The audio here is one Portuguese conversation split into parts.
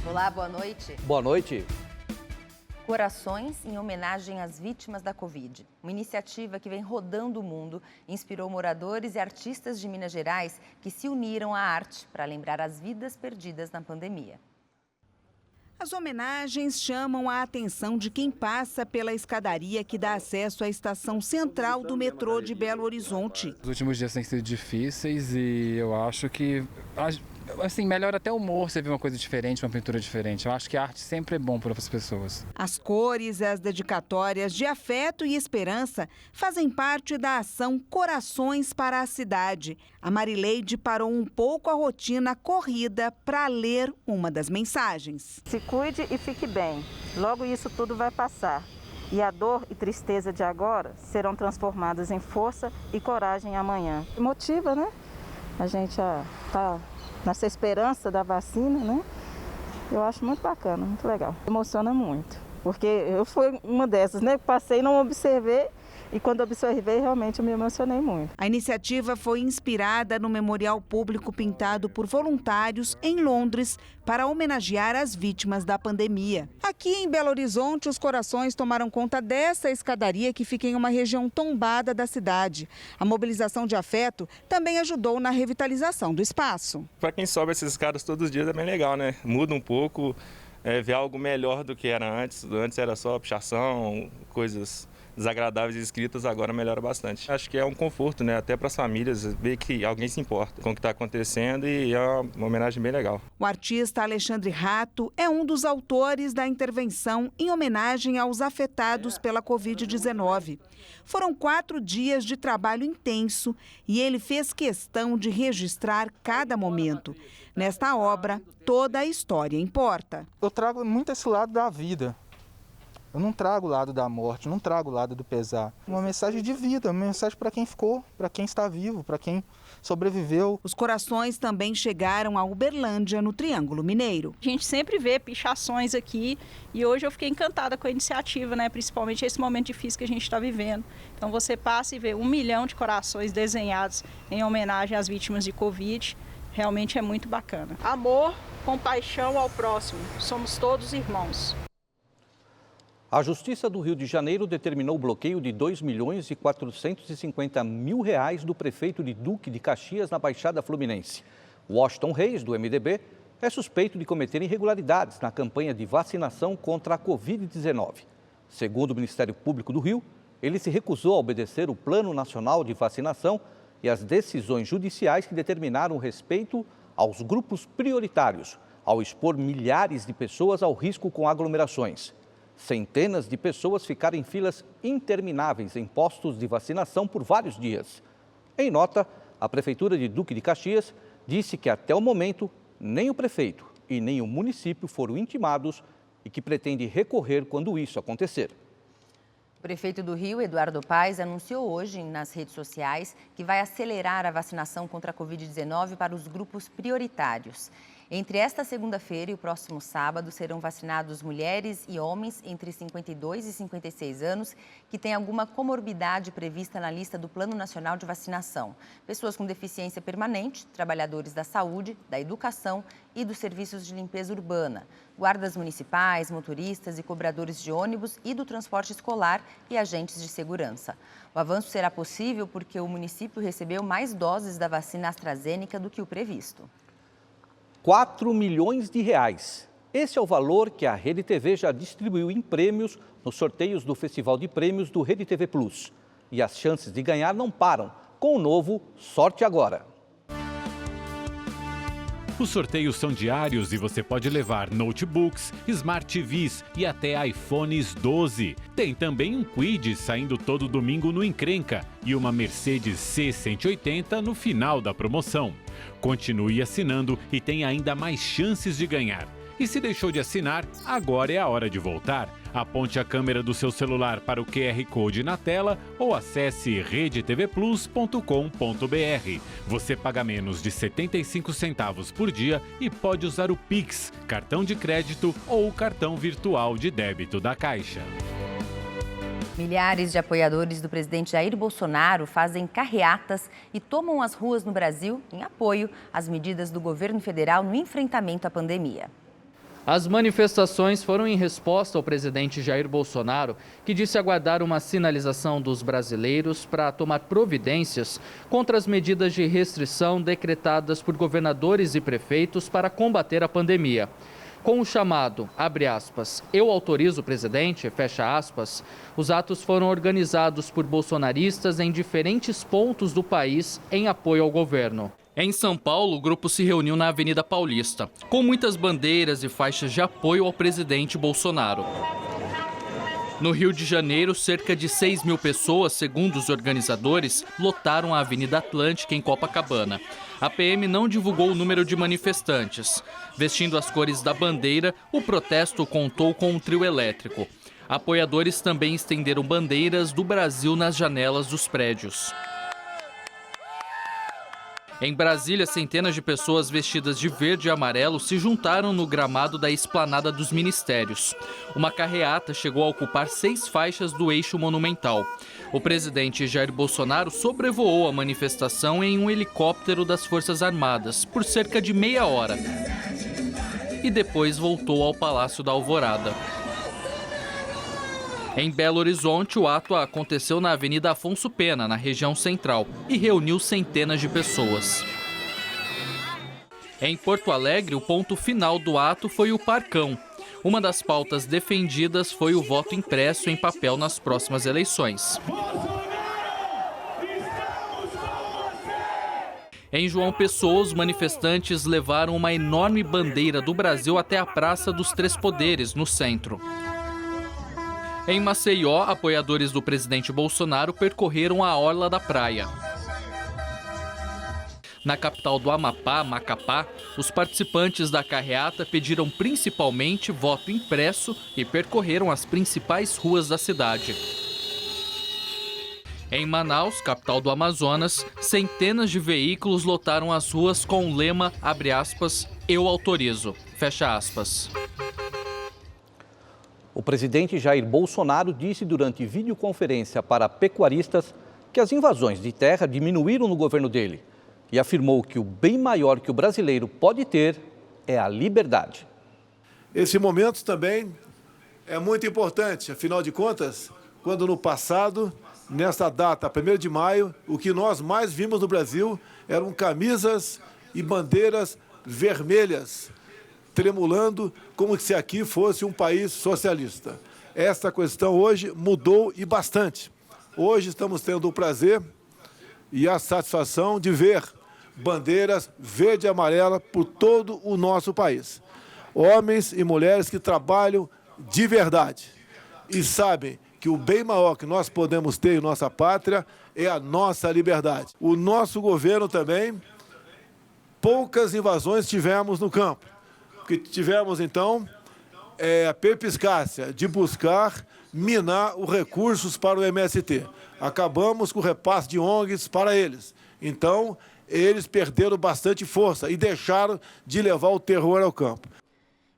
Olá, boa noite. Boa noite. Corações em homenagem às vítimas da Covid. Uma iniciativa que vem rodando o mundo inspirou moradores e artistas de Minas Gerais que se uniram à arte para lembrar as vidas perdidas na pandemia. As homenagens chamam a atenção de quem passa pela escadaria que dá acesso à estação central do metrô de Belo Horizonte. Os últimos dias têm sido difíceis e eu acho que assim, melhora até o humor você ver uma coisa diferente, uma pintura diferente. Eu acho que a arte sempre é bom para as pessoas. As cores e as dedicatórias de afeto e esperança fazem parte da ação Corações para a Cidade. A Marileide parou um pouco a rotina corrida para ler uma das mensagens. Se cuide e fique bem. Logo isso tudo vai passar. E a dor e tristeza de agora serão transformadas em força e coragem amanhã. Motiva, né? A gente tá nessa esperança da vacina, né? Eu acho muito bacana, muito legal. Emociona muito, porque eu fui uma dessas, né? Passei e não observei, e quando observei, realmente eu me emocionei muito. A iniciativa foi inspirada no memorial público pintado por voluntários em Londres para homenagear as vítimas da pandemia. Aqui em Belo Horizonte, os corações tomaram conta dessa escadaria que fica em uma região tombada da cidade. A mobilização de afeto também ajudou na revitalização do espaço. Para quem sobe essas escadas todos os dias é bem legal, né? Muda um pouco, ver algo melhor do que era antes. Antes era só pichação, coisas desagradáveis escritas, agora melhora bastante. Acho que é um conforto, né? Até para as famílias, ver que alguém se importa com o que está acontecendo e é uma homenagem bem legal. O artista Alexandre Rato é um dos autores da intervenção em homenagem aos afetados pela Covid-19. Foram 4 dias de trabalho intenso e ele fez questão de registrar cada momento. Nesta obra, toda a história importa. Eu trago muito esse lado da vida. Eu não trago o lado da morte, não trago o lado do pesar. Uma mensagem de vida, uma mensagem para quem ficou, para quem está vivo, para quem sobreviveu. Os corações também chegaram a Uberlândia, no Triângulo Mineiro. A gente sempre vê pichações aqui e hoje eu fiquei encantada com a iniciativa, né? Principalmente esse momento difícil que a gente está vivendo. Então você passa e vê 1 milhão de corações desenhados em homenagem às vítimas de Covid. Realmente é muito bacana. Amor, compaixão ao próximo. Somos todos irmãos. A Justiça do Rio de Janeiro determinou o bloqueio de R$ 2.450.000 do prefeito de Duque de Caxias na Baixada Fluminense. Washington Reis, do MDB, é suspeito de cometer irregularidades na campanha de vacinação contra a Covid-19. Segundo o Ministério Público do Rio, ele se recusou a obedecer o Plano Nacional de Vacinação e as decisões judiciais que determinaram o respeito aos grupos prioritários, ao expor milhares de pessoas ao risco com aglomerações. Centenas de pessoas ficaram em filas intermináveis em postos de vacinação por vários dias. Em nota, a Prefeitura de Duque de Caxias disse que até o momento nem o prefeito e nem o município foram intimados e que pretende recorrer quando isso acontecer. O prefeito do Rio, Eduardo Paes, anunciou hoje nas redes sociais que vai acelerar a vacinação contra a Covid-19 para os grupos prioritários. Entre esta segunda-feira e o próximo sábado, serão vacinados mulheres e homens entre 52 e 56 anos que têm alguma comorbidade prevista na lista do Plano Nacional de Vacinação. Pessoas com deficiência permanente, trabalhadores da saúde, da educação e dos serviços de limpeza urbana, guardas municipais, motoristas e cobradores de ônibus e do transporte escolar e agentes de segurança. O avanço será possível porque o município recebeu mais doses da vacina AstraZeneca do que o previsto. R$ 4 milhões. Esse é o valor que a Rede TV já distribuiu em prêmios nos sorteios do Festival de Prêmios do Rede TV Plus. E as chances de ganhar não param com o novo Sorte Agora. Os sorteios são diários e você pode levar notebooks, Smart TVs e até iPhones 12. Tem também um Kwid saindo todo domingo no Encrenca e uma Mercedes C180 no final da promoção. Continue assinando e tem ainda mais chances de ganhar. E se deixou de assinar, agora é a hora de voltar. Aponte a câmera do seu celular para o QR Code na tela ou acesse redetvplus.com.br. Você paga menos de 75 centavos por dia e pode usar o Pix, cartão de crédito ou o cartão virtual de débito da Caixa. Milhares de apoiadores do presidente Jair Bolsonaro fazem carreatas e tomam as ruas no Brasil em apoio às medidas do governo federal no enfrentamento à pandemia. As manifestações foram em resposta ao presidente Jair Bolsonaro, que disse aguardar uma sinalização dos brasileiros para tomar providências contra as medidas de restrição decretadas por governadores e prefeitos para combater a pandemia. Com o chamado, abre aspas, eu autorizo o presidente, fecha aspas, os atos foram organizados por bolsonaristas em diferentes pontos do país em apoio ao governo. Em São Paulo, o grupo se reuniu na Avenida Paulista, com muitas bandeiras e faixas de apoio ao presidente Bolsonaro. No Rio de Janeiro, cerca de 6 mil pessoas, segundo os organizadores, lotaram a Avenida Atlântica em Copacabana. A PM não divulgou o número de manifestantes. Vestindo as cores da bandeira, o protesto contou com um trio elétrico. Apoiadores também estenderam bandeiras do Brasil nas janelas dos prédios. Em Brasília, centenas de pessoas vestidas de verde e amarelo se juntaram no gramado da Esplanada dos Ministérios. Uma carreata chegou a ocupar 6 faixas do eixo monumental. O presidente Jair Bolsonaro sobrevoou a manifestação em um helicóptero das Forças Armadas por cerca de meia hora. E depois voltou ao Palácio da Alvorada. Em Belo Horizonte, o ato aconteceu na Avenida Afonso Pena, na região central, e reuniu centenas de pessoas. Em Porto Alegre, o ponto final do ato foi o Parcão. Uma das pautas defendidas foi o voto impresso em papel nas próximas eleições. Em João Pessoa, os manifestantes levaram uma enorme bandeira do Brasil até a Praça dos Três Poderes, no centro. Em Maceió, apoiadores do presidente Bolsonaro percorreram a orla da praia. Na capital do Amapá, Macapá, os participantes da carreata pediram principalmente voto impresso e percorreram as principais ruas da cidade. Em Manaus, capital do Amazonas, centenas de veículos lotaram as ruas com o lema, abre aspas, eu autorizo, fecha aspas. O presidente Jair Bolsonaro disse durante videoconferência para pecuaristas que as invasões de terra diminuíram no governo dele e afirmou que o bem maior que o brasileiro pode ter é a liberdade. Esse momento também é muito importante, afinal de contas, quando no passado, nesta data, 1º de maio, o que nós mais vimos no Brasil eram camisas e bandeiras vermelhas, tremulando como se aqui fosse um país socialista. Esta questão hoje mudou e bastante. Hoje estamos tendo o prazer e a satisfação de ver bandeiras verde e amarela por todo o nosso país. Homens e mulheres que trabalham de verdade e sabem que o bem maior que nós podemos ter em nossa pátria é a nossa liberdade. O nosso governo também, poucas invasões tivemos no campo. Porque tivemos, então, a perspicácia de buscar minar os recursos para o MST. Acabamos com o repasse de ONGs para eles. Então, eles perderam bastante força e deixaram de levar o terror ao campo.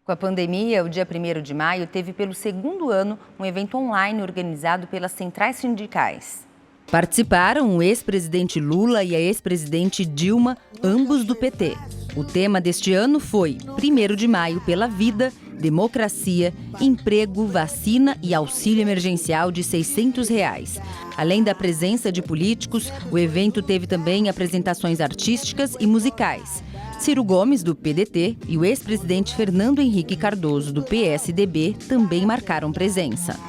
Com a pandemia, o dia 1º de maio teve pelo 2º ano um evento online organizado pelas centrais sindicais. Participaram o ex-presidente Lula e a ex-presidente Dilma, ambos do PT. O tema deste ano foi 1º de maio pela vida, democracia, emprego, vacina e auxílio emergencial de R$ 600. Além da presença de políticos, o evento teve também apresentações artísticas e musicais. Ciro Gomes, do PDT, e o ex-presidente Fernando Henrique Cardoso, do PSDB, também marcaram presença.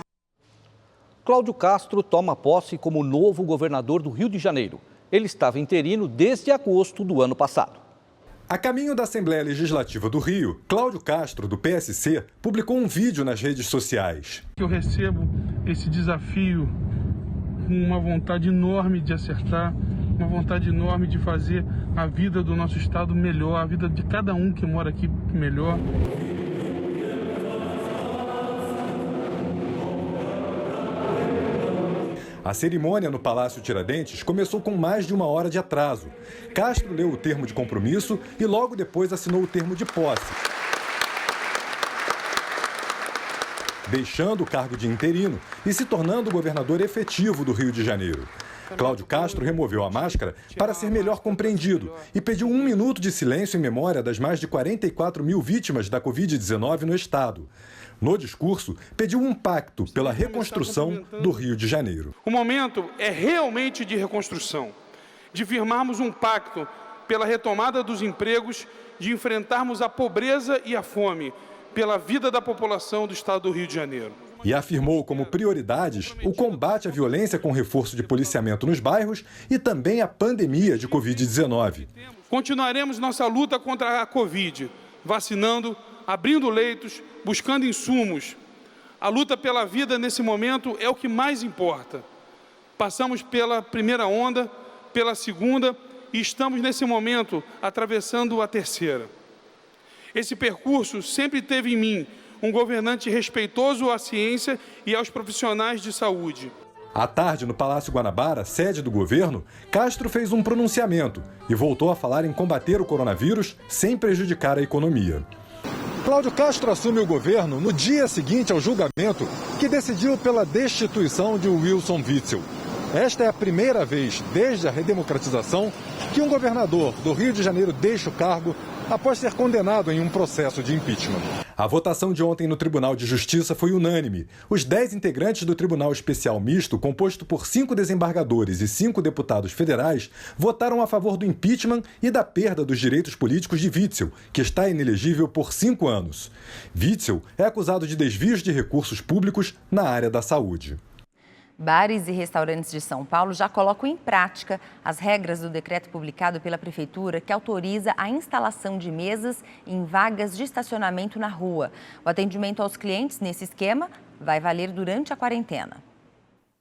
Cláudio Castro toma posse como novo governador do Rio de Janeiro. Ele estava interino desde agosto do ano passado. A caminho da Assembleia Legislativa do Rio, Cláudio Castro, do PSC, publicou um vídeo nas redes sociais. Eu recebo esse desafio com uma vontade enorme de acertar, uma vontade enorme de fazer a vida do nosso estado melhor, a vida de cada um que mora aqui melhor. A cerimônia no Palácio Tiradentes começou com mais de 1 hora de atraso. Castro leu o termo de compromisso e logo depois assinou o termo de posse, deixando o cargo de interino e se tornando o governador efetivo do Rio de Janeiro. Cláudio Castro removeu a máscara para ser melhor compreendido e pediu 1 minuto de silêncio em memória das mais de 44 mil vítimas da Covid-19 no estado. No discurso, pediu um pacto pela reconstrução do Rio de Janeiro. O momento é realmente de reconstrução, de firmarmos um pacto pela retomada dos empregos, de enfrentarmos a pobreza e a fome, pela vida da população do estado do Rio de Janeiro. E afirmou como prioridades o combate à violência com reforço de policiamento nos bairros e também a pandemia de Covid-19. Continuaremos nossa luta contra a Covid, vacinando, abrindo leitos, buscando insumos. A luta pela vida nesse momento é o que mais importa. Passamos pela primeira onda, pela segunda e estamos nesse momento atravessando a terceira. Esse percurso sempre teve em mim um governante respeitoso à ciência e aos profissionais de saúde. À tarde, no Palácio Guanabara, sede do governo, Castro fez um pronunciamento e voltou a falar em combater o coronavírus sem prejudicar a economia. Cláudio Castro assume o governo no dia seguinte ao julgamento que decidiu pela destituição de Wilson Witzel. Esta é a primeira vez desde a redemocratização que um governador do Rio de Janeiro deixa o cargo após ser condenado em um processo de impeachment. A votação de ontem no Tribunal de Justiça foi unânime. Os 10 integrantes do Tribunal Especial Misto, composto por 5 desembargadores e 5 deputados federais, votaram a favor do impeachment e da perda dos direitos políticos de Witzel, que está inelegível por 5 anos. Witzel é acusado de desvios de recursos públicos na área da saúde. Bares e restaurantes de São Paulo já colocam em prática as regras do decreto publicado pela Prefeitura que autoriza a instalação de mesas em vagas de estacionamento na rua. O atendimento aos clientes nesse esquema vai valer durante a quarentena.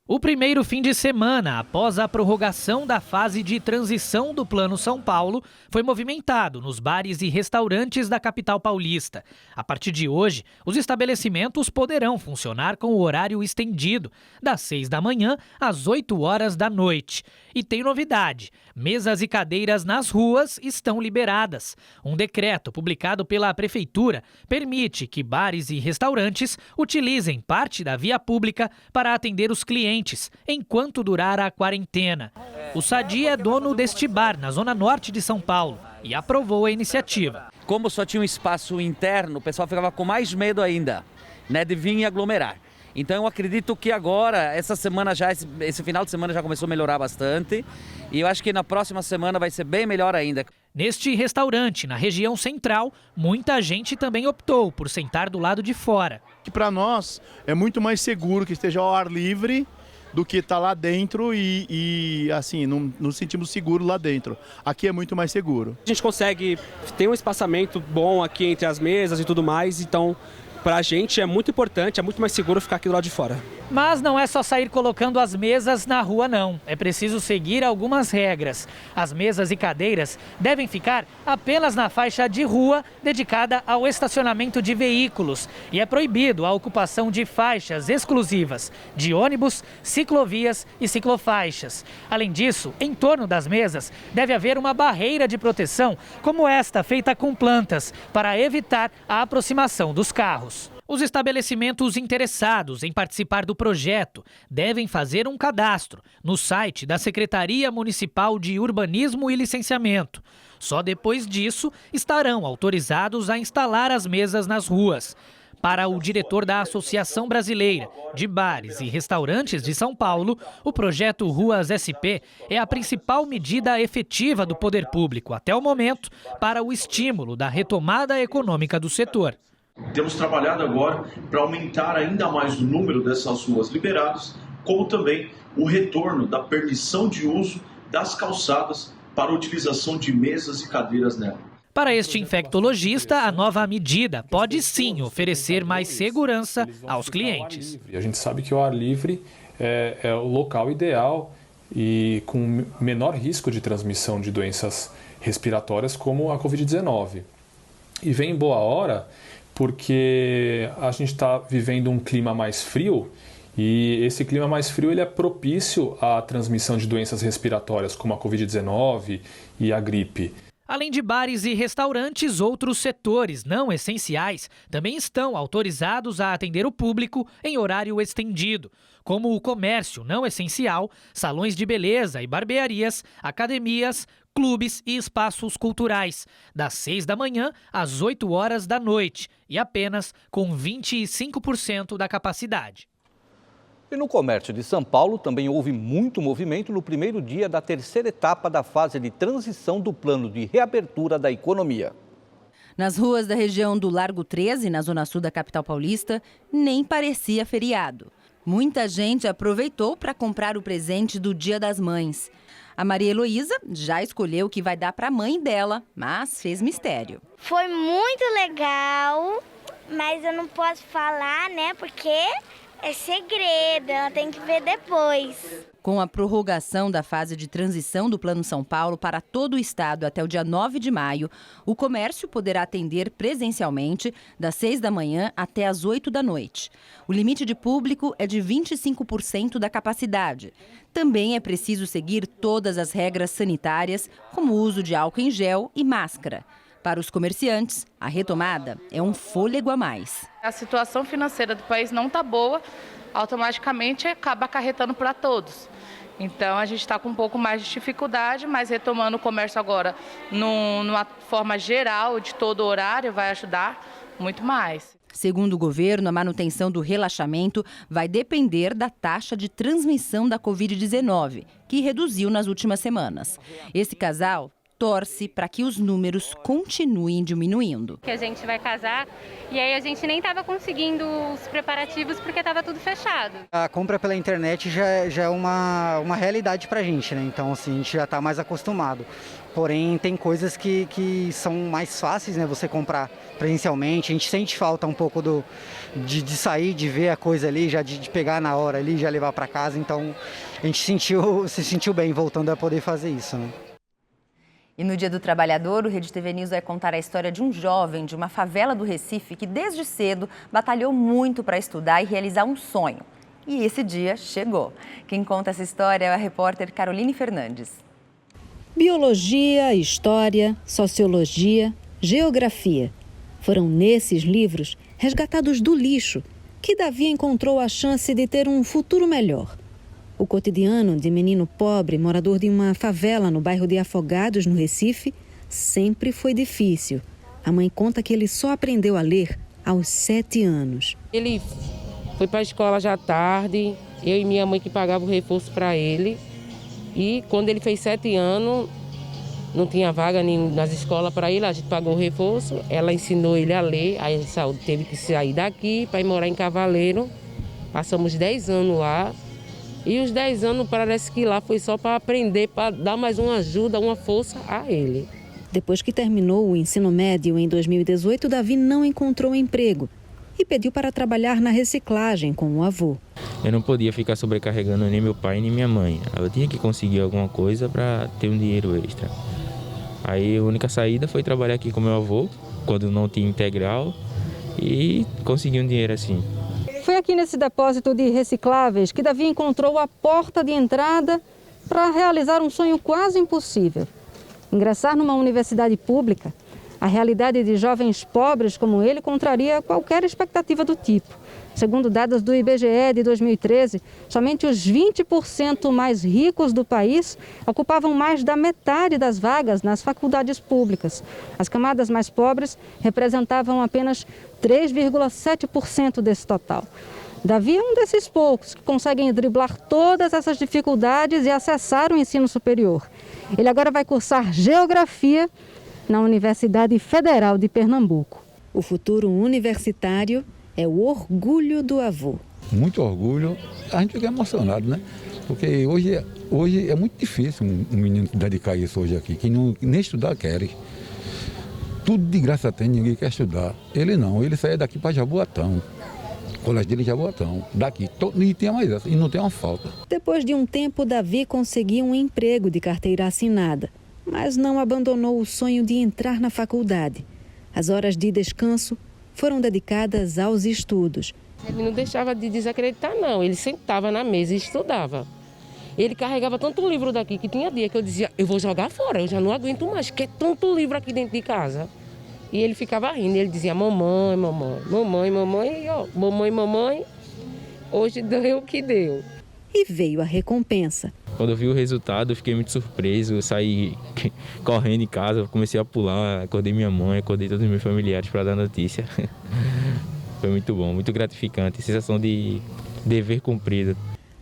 O primeiro fim de semana após a prorrogação da fase de transição do Plano São Paulo foi movimentado nos bares e restaurantes da capital paulista. A partir de hoje, os estabelecimentos poderão funcionar com o horário estendido, das 6 da manhã às 8 horas da noite. E tem novidade: mesas e cadeiras nas ruas estão liberadas. Um decreto publicado pela Prefeitura permite que bares e restaurantes utilizem parte da via pública para atender os clientes enquanto durar a quarentena. O Sadi é dono deste bar na zona norte de São Paulo e aprovou a iniciativa. Como só tinha um espaço interno, o pessoal ficava com mais medo ainda, de vir e aglomerar. Então eu acredito que agora, essa semana já, esse final de semana já começou a melhorar bastante e eu acho que na próxima semana vai ser bem melhor ainda. Neste restaurante, na região central, muita gente também optou por sentar do lado de fora. Que para nós é muito mais seguro que esteja ao ar livre do que estar lá dentro e assim, não nos sentimos seguros lá dentro. Aqui é muito mais seguro. A gente consegue ter um espaçamento bom aqui entre as mesas e tudo mais, então pra gente é muito importante, é muito mais seguro ficar aqui do lado de fora. Mas não é só sair colocando as mesas na rua, não. É preciso seguir algumas regras. As mesas e cadeiras devem ficar apenas na faixa de rua dedicada ao estacionamento de veículos. E é proibido a ocupação de faixas exclusivas de ônibus, ciclovias e ciclofaixas. Além disso, em torno das mesas deve haver uma barreira de proteção, como esta, feita com plantas, para evitar a aproximação dos carros. Os estabelecimentos interessados em participar do projeto devem fazer um cadastro no site da Secretaria Municipal de Urbanismo e Licenciamento. Só depois disso estarão autorizados a instalar as mesas nas ruas. Para o diretor da Associação Brasileira de Bares e Restaurantes de São Paulo, o projeto Ruas SP é a principal medida efetiva do poder público até o momento para o estímulo da retomada econômica do setor. Temos trabalhado agora para aumentar ainda mais o número dessas ruas liberadas, como também o retorno da permissão de uso das calçadas para a utilização de mesas e cadeiras nela. Para este infectologista, a nova medida pode sim oferecer mais segurança aos clientes. A gente sabe que o ar livre é o local ideal e com menor risco de transmissão de doenças respiratórias como a Covid-19. E vem em boa hora porque a gente está vivendo um clima mais frio e esse clima mais frio ele é propício à transmissão de doenças respiratórias como a Covid-19 e a gripe. Além de bares e restaurantes, outros setores não essenciais também estão autorizados a atender o público em horário estendido, como o comércio não essencial, salões de beleza e barbearias, academias, clubes e espaços culturais, das 6 da manhã às 8 horas da noite e apenas com 25% da capacidade. E no comércio de São Paulo também houve muito movimento no primeiro dia da terceira etapa da fase de transição do plano de reabertura da economia. Nas ruas da região do Largo 13, na zona sul da capital paulista, nem parecia feriado. Muita gente aproveitou para comprar o presente do Dia das Mães. A Maria Heloísa já escolheu o que vai dar para a mãe dela, mas fez mistério. Foi muito legal, mas eu não posso falar, né, porque é segredo, ela tem que ver depois. Com a prorrogação da fase de transição do Plano São Paulo para todo o estado até o dia 9 de maio, o comércio poderá atender presencialmente das 6 da manhã até as 8 da noite. O limite de público é de 25% da capacidade. Também é preciso seguir todas as regras sanitárias, como o uso de álcool em gel e máscara. Para os comerciantes, a retomada é um fôlego a mais. A situação financeira do país não está boa, automaticamente acaba acarretando para todos. Então a gente está com um pouco mais de dificuldade, mas retomando o comércio agora numa forma geral, de todo o horário, vai ajudar muito mais. Segundo o governo, a manutenção do relaxamento vai depender da taxa de transmissão da Covid-19, que reduziu nas últimas semanas. Esse casal torce para que os números continuem diminuindo. Que a gente vai casar e aí a gente nem estava conseguindo os preparativos porque estava tudo fechado. A compra pela internet já é uma realidade para a gente, né? Então assim, a gente já está mais acostumado. Porém, tem coisas que são mais fáceis, né? Você comprar presencialmente. A gente sente falta um pouco de sair, de ver a coisa ali, já de pegar na hora ali, já levar para casa. Então, a gente se sentiu bem voltando a poder fazer isso, né? E no Dia do Trabalhador, o Rede TV News vai contar a história de um jovem de uma favela do Recife que desde cedo batalhou muito para estudar e realizar um sonho. E esse dia chegou. Quem conta essa história é a repórter Caroline Fernandes. Biologia, História, Sociologia, Geografia. Foram nesses livros, resgatados do lixo, que Davi encontrou a chance de ter um futuro melhor. O cotidiano de menino pobre, morador de uma favela no bairro de Afogados, no Recife, sempre foi difícil. A mãe conta que ele só aprendeu a ler aos 7 anos. Ele foi para a escola já tarde, eu e minha mãe que pagava o reforço para ele. E quando ele fez 7 anos, não tinha vaga nas escolas para ele, a gente pagou o reforço, ela ensinou ele a ler, aí ele teve que sair daqui para ir morar em Cavaleiro. Passamos 10 anos lá. E os 10 anos parece que lá foi só para aprender, para dar mais uma ajuda, uma força a ele. Depois que terminou o ensino médio em 2018, Davi não encontrou emprego e pediu para trabalhar na reciclagem com o avô. Eu não podia ficar sobrecarregando nem meu pai nem minha mãe. Eu tinha que conseguir alguma coisa para ter um dinheiro extra. Aí a única saída foi trabalhar aqui com meu avô, quando não tinha integral, e conseguir um dinheiro assim. Foi aqui nesse depósito de recicláveis que Davi encontrou a porta de entrada para realizar um sonho quase impossível. Ingressar numa universidade pública. A realidade de jovens pobres como ele contraria qualquer expectativa do tipo. Segundo dados do IBGE de 2013, somente os 20% mais ricos do país ocupavam mais da metade das vagas nas faculdades públicas. As camadas mais pobres representavam apenas 3,7% desse total. Davi é um desses poucos que conseguem driblar todas essas dificuldades e acessar o ensino superior. Ele agora vai cursar Geografia na Universidade Federal de Pernambuco. O futuro universitário é o orgulho do avô. Muito orgulho, a gente fica emocionado, né? Porque hoje é muito difícil um menino dedicar isso hoje aqui, que nem estudar quer. Tudo de graça tem, ninguém quer estudar. Ele não, ele sai daqui para Jaboatão. O colégio dele é Jaboatão, daqui, e tem mais essa, e não tem uma falta. Depois de um tempo, Davi conseguiu um emprego de carteira assinada, mas não abandonou o sonho de entrar na faculdade. As horas de descanso foram dedicadas aos estudos. Ele não deixava de desacreditar, não. Ele sentava na mesa e estudava. Ele carregava tanto livro daqui que tinha dia que eu dizia, eu vou jogar fora, eu já não aguento mais, que é tanto livro aqui dentro de casa. E ele ficava rindo, ele dizia, mamãe, mamãe, mamãe, mamãe, e ó, mamãe, mamãe, hoje deu o que deu. E veio a recompensa. Quando eu vi o resultado, eu fiquei muito surpreso, eu saí correndo em casa, comecei a pular, acordei minha mãe, acordei todos os meus familiares para dar a notícia. Foi muito bom, muito gratificante, sensação de dever cumprido.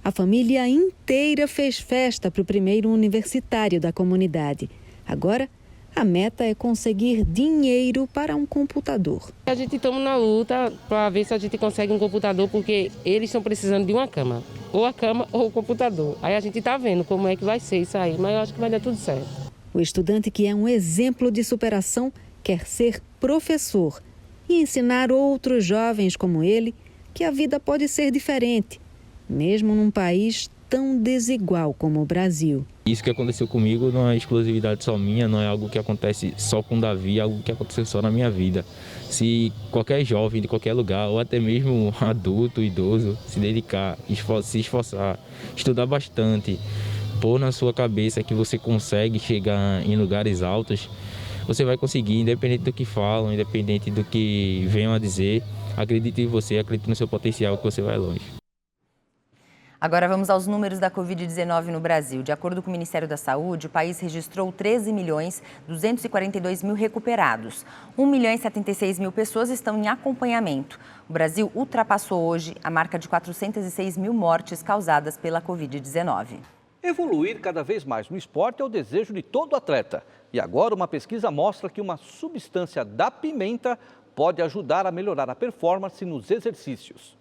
A família inteira fez festa para o primeiro universitário da comunidade. Agora, a meta é conseguir dinheiro para um computador. A gente estamos na luta para ver se a gente consegue um computador, porque eles estão precisando de uma cama. Ou a cama ou o computador. Aí a gente está vendo como é que vai ser isso aí, mas eu acho que vai dar tudo certo. O estudante, que é um exemplo de superação, quer ser professor e ensinar outros jovens como ele que a vida pode ser diferente, mesmo num país tão desigual como o Brasil. Isso que aconteceu comigo não é exclusividade só minha, não é algo que acontece só com o Davi, é algo que aconteceu só na minha vida. Se qualquer jovem de qualquer lugar, ou até mesmo adulto, idoso, se dedicar, se esforçar, estudar bastante, pôr na sua cabeça que você consegue chegar em lugares altos, você vai conseguir, independente do que falam, independente do que venham a dizer. Acredite em você, acredite no seu potencial, que você vai longe. Agora vamos aos números da Covid-19 no Brasil. De acordo com o Ministério da Saúde, o país registrou 13.242.000 recuperados. 1.076.000 pessoas estão em acompanhamento. O Brasil ultrapassou hoje a marca de 406.000 mortes causadas pela Covid-19. Evoluir cada vez mais no esporte é o desejo de todo atleta. E agora uma pesquisa mostra que uma substância da pimenta pode ajudar a melhorar a performance nos exercícios.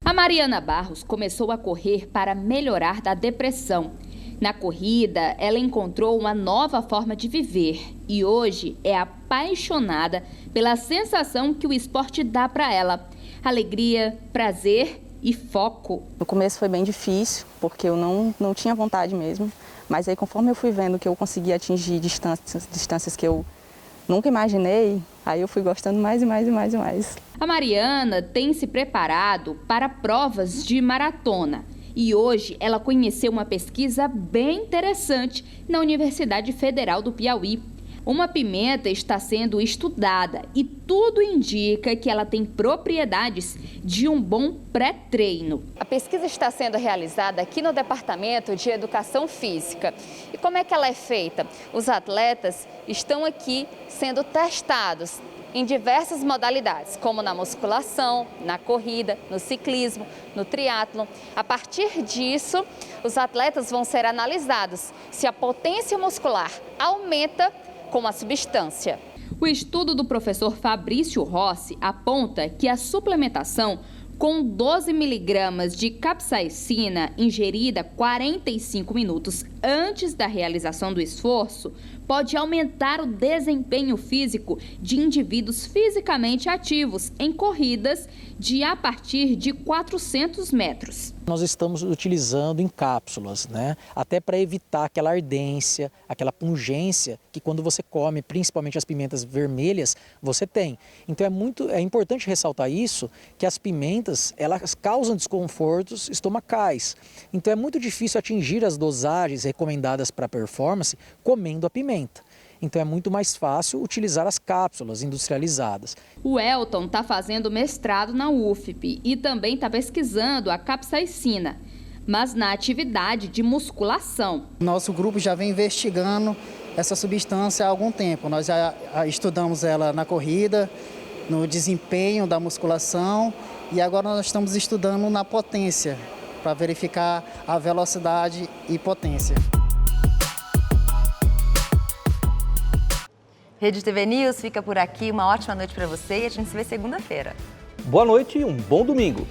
A Mariana Barros começou a correr para melhorar da depressão. Na corrida, ela encontrou uma nova forma de viver e hoje é apaixonada pela sensação que o esporte dá para ela. Alegria, prazer e foco. No começo foi bem difícil, porque eu não tinha vontade mesmo, mas aí conforme eu fui vendo que eu conseguia atingir distâncias que eu nunca imaginei, aí eu fui gostando mais e mais e mais e mais. A Mariana tem se preparado para provas de maratona e hoje ela conheceu uma pesquisa bem interessante na Universidade Federal do Piauí. Uma pimenta está sendo estudada e tudo indica que ela tem propriedades de um bom pré-treino. A pesquisa está sendo realizada aqui no Departamento de Educação Física. E como é que ela é feita? Os atletas estão aqui sendo testados em diversas modalidades, como na musculação, na corrida, no ciclismo, no triatlon. A partir disso, os atletas vão ser analisados se a potência muscular aumenta com a substância. O estudo do professor Fabrício Rossi aponta que a suplementação com 12 miligramas de capsaicina ingerida 45 minutos antes da realização do esforço pode aumentar o desempenho físico de indivíduos fisicamente ativos em corridas de a partir de 400 metros. Nós estamos utilizando em cápsulas, até para evitar aquela ardência, aquela pungência que quando você come, principalmente as pimentas vermelhas, você tem. Então é importante ressaltar isso, que as pimentas, elas causam desconfortos estomacais. Então é muito difícil atingir as dosagens recomendadas para performance comendo a pimenta. Então é muito mais fácil utilizar as cápsulas industrializadas. O Elton está fazendo mestrado na UFP e também está pesquisando a capsaicina, mas na atividade de musculação. Nosso grupo já vem investigando essa substância há algum tempo. Nós já estudamos ela na corrida, no desempenho da musculação e agora nós estamos estudando na potência, para verificar a velocidade e potência. Rede TV News fica por aqui. Uma ótima noite para você e a gente se vê segunda-feira. Boa noite e um bom domingo.